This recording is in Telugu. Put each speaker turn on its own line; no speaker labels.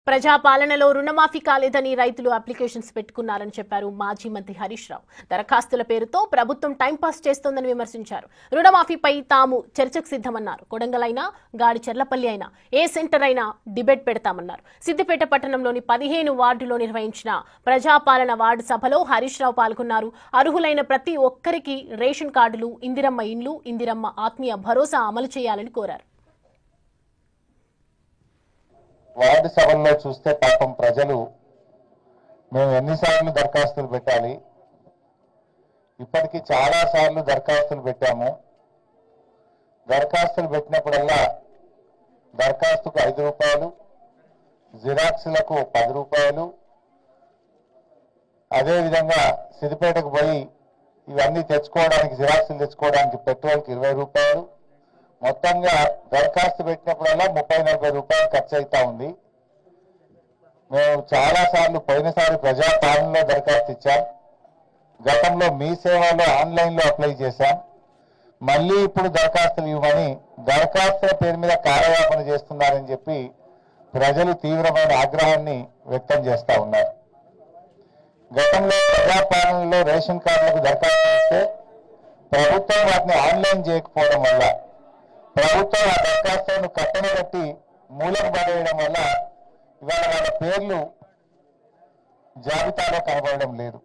ప్రజాపాలనలో రుణమాఫీ కాలేదని రైతులు అప్లికేషన్స్ పెట్టుకున్నారని చెప్పారు మాజీ మంత్రి హరీష్ రావు. దరఖాస్తుల పేరుతో ప్రభుత్వం టైంపాస్ చేస్తోందని విమర్శించారు. రుణమాఫీపై తాము చర్చకు సిద్ధమన్నారు. కొడంగల్ అయినా గాడి చెర్లపల్లి అయినా ఏ సెంటర్ అయినా డిబేట్ పెడతామన్నారు. సిద్దిపేట పట్టణంలోని 15 వార్డులో నిర్వహించిన ప్రజాపాలన వార్డు సభలో హరీష్ రావు పాల్గొన్నారు. అర్హులైన ప్రతి ఒక్కరికి రేషన్ కార్డులు, ఇందిరమ్మ ఇండ్లు, ఇందిరమ్మ ఆత్మీయ భరోసా అమలు చేయాలని కోరారు.
వార్డు సభల్లో చూస్తే పాపం ప్రజలు మేము ఎన్నిసార్లు దరఖాస్తులు పెట్టాలి, ఇప్పటికీ చాలా సార్లు దరఖాస్తులు పెట్టాము. దరఖాస్తులు పెట్టినప్పుడల్లా దరఖాస్తుకు 5 రూపాయలు, జిరాక్స్లకు 10 రూపాయలు, అదేవిధంగా సిద్దిపేటకు పోయి ఇవన్నీ తెచ్చుకోవడానికి, జిరాక్స్లు తెచ్చుకోవడానికి పెట్రోల్కి 20 రూపాయలు, మొత్తంగా దరఖాస్తు పెట్టినప్పుడల్లా 30-40 రూపాయలు ఖర్చు అవుతా ఉంది. మేము చాలా సార్లు పోయినసారి ప్రజాపాలనలో దరఖాస్తు ఇచ్చాం, గతంలో మీ సేవలో ఆన్లైన్లో అప్లై చేశాం. మళ్ళీ ఇప్పుడు దరఖాస్తులు ఇవ్వమని దరఖాస్తుల పేరు మీద కార్యవాపన చేస్తున్నారని చెప్పి ప్రజలు తీవ్రమైన ఆగ్రహాన్ని వ్యక్తం చేస్తా ఉన్నారు. గతంలో ప్రజాపాలనలో రేషన్ కార్డులకు దరఖాస్తు ఇస్తే ప్రభుత్వం వాటిని ఆన్లైన్ చేయకపోవడం వల్ల, ప్రభుత్వం ఆ దరఖాస్తులను కట్టన కట్టి మూలకు పడేయడం వల్ల ఇవాళ వాళ్ళ పేర్లు జాబితాలో కనబడడం లేదు.